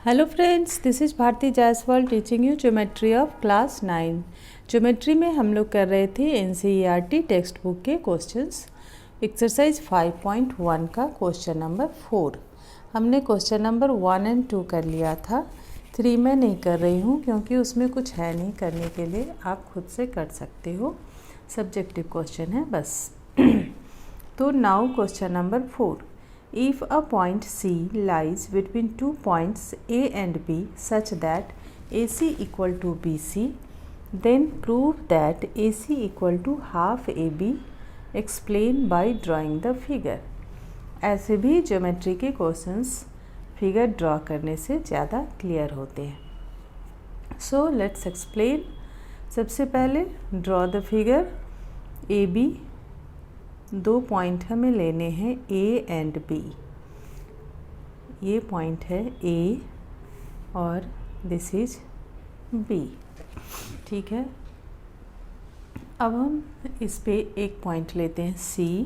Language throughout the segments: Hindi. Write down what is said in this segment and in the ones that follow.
Hello friends, this is Bharti Jaiswal teaching you geometry of class 9। Geometry में हम लोग कर रहे थे एनसीईआरटी टेक्स्ट बुक के क्वेश्चंस। एक्सरसाइज 5.1 का क्वेश्चन नंबर 4 हमने क्वेश्चन नंबर 1 और 2 कर लिया था। 3 मैं नहीं कर रही हूँ क्योंकि उसमें कुछ है नहीं करने के लिए, आप खुद से कर सकते हो, सब्जेक्टिव क्वेश्चन है बस। तो now question number 4, if a point C lies between two points A and B such that AC equal to BC, then prove that AC equal to half AB, explain by drawing the figure। ऐसे भी ज्योमेट्री के क्वेश्चंस फिगर ड्रॉ करने से ज़्यादा क्लियर होते हैं। So let's explain. सबसे पहले ड्रॉ द फिगर। AB, दो पॉइंट हमें लेने हैं A एंड B। ये पॉइंट है A और दिस इज B, ठीक है। अब हम इस पे एक पॉइंट लेते हैं C।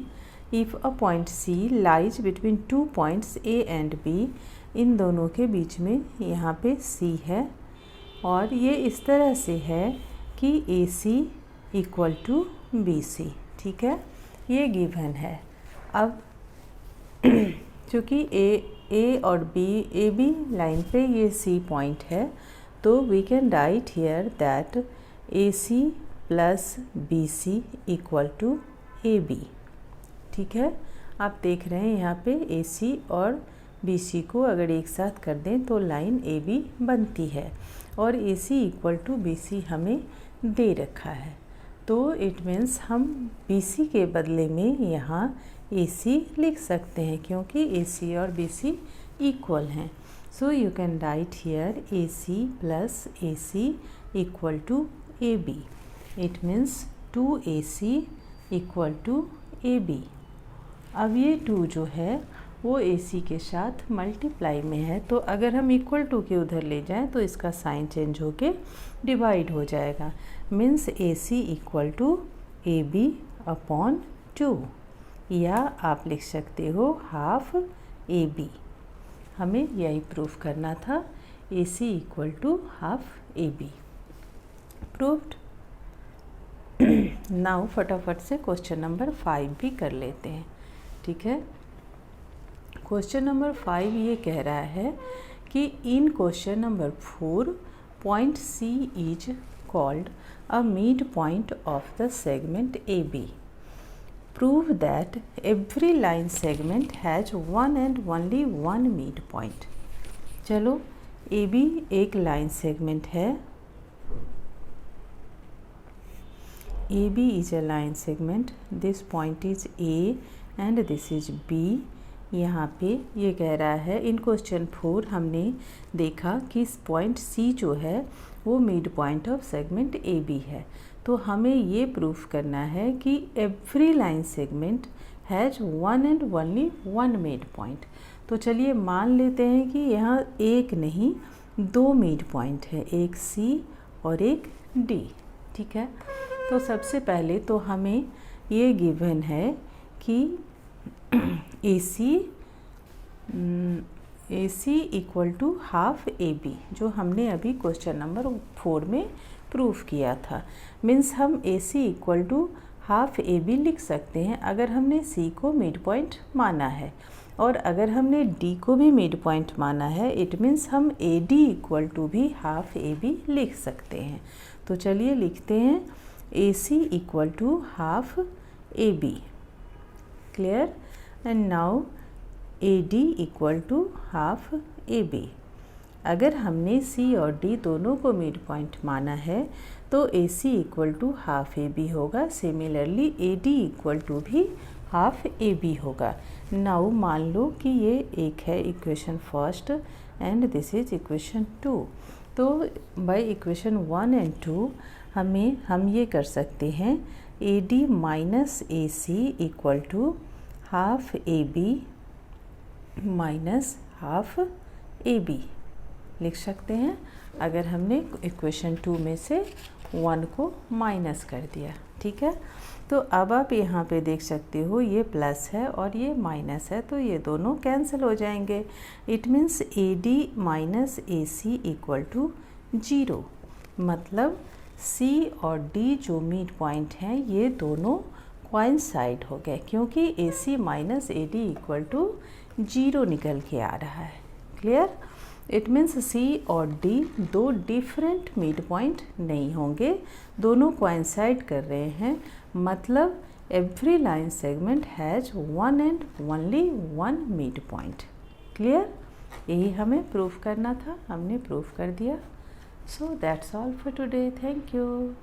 If a point C lies between two points A and B, इन दोनों के बीच में यहाँ पे C है और ये इस तरह से है कि AC इक्वल टू BC, ठीक है। ये गिवन है। अब चूँकि ए और ए बी लाइन पे ये C पॉइंट है, तो we can write here that AC plus BC equal to AB, ठीक है। आप देख रहे हैं यहाँ पे AC और BC को अगर एक साथ कर दें तो लाइन AB बनती है और AC इक्वल टू BC हमें दे रखा है। तो इट मीन्स हम BC के बदले में यहाँ AC लिख सकते हैं क्योंकि AC और BC इक्वल हैं। So you can write here AC plus AC equal to AB। It means 2AC equal to AB। अब ये 2 जो है वो AC के साथ मल्टीप्लाई में है, तो अगर हम इक्वल टू के उधर ले जाएं तो इसका साइन चेंज होके डिवाइड हो जाएगा। Means AC equal to AB upon 2, या आप लिख सकते हो हाफ AB। हमें यही प्रूफ करना था, AC equal to half AB। Proved. Now फटाफट से क्वेश्चन नंबर 5 भी कर लेते हैं, ठीक है। क्वेश्चन नंबर 5 ये कह रहा है कि in question number 4 point C is called a midpoint of the segment AB. Prove that every line segment has one and only one midpoint. चलो, AB एक लाइन सेगमेंट है। AB is a line segment. This point is A and this is B. यहाँ पे ये कह रहा है इन क्वेश्चन 4 हमने देखा कि पॉइंट C जो है वो mid point of segment AB है। तो हमें ये प्रूफ करना है कि every line segment has one and only one mid point. तो चलिए मान लेते हैं कि यहाँ एक नहीं 2 मिड पॉइंट है, एक C और एक D, ठीक है। तो सबसे पहले तो हमें ये गिवन है कि AC equal to half AB, जो हमने अभी क्वेश्चन नंबर 4 में प्रूफ किया था। मीन्स हम AC equal to half AB लिख सकते हैं अगर हमने C को मिड पॉइंट माना है, और अगर हमने D को भी मिड पॉइंट माना है इट मीन्स हम AD इक्वल टू भी हाफ AB लिख सकते हैं। तो चलिए लिखते हैं AC equal to half AB। Clear. And now AD equal to half AB। अगर हमने C और D दोनों को मिड पॉइंट माना है तो AC equal to half AB होगा। सिमिलरली AD इक्वल टू भी हाफ AB होगा। नाउ मान लो कि ये एक है equation first and this is equation 2। तो बाय इक्वेशन 1 एंड 2 हम ये कर सकते हैं AD minus AC equal to half AB minus half AB लिख सकते हैं अगर हमने इक्वेशन 2 में से 1 को माइनस कर दिया। ठीक है। तो अब आप यहाँ पे देख सकते हो ये प्लस है और ये माइनस है, तो ये दोनों कैंसिल हो जाएंगे। It means AD minus AC equal to 0। मतलब C और D जो मिड पॉइंट हैं ये दोनों कोइंसाइड हो गए, क्योंकि AC minus AD equal to 0 निकल के आ रहा है। क्लियर? इट मीन्स C और D दो डिफरेंट मिड पॉइंट नहीं होंगे, दोनों कोइंसाइड कर रहे हैं। मतलब every line segment has one and only one mid point. Clear? यही हमें प्रूफ करना था, हमने प्रूफ कर दिया। So that's all for today. Thank you.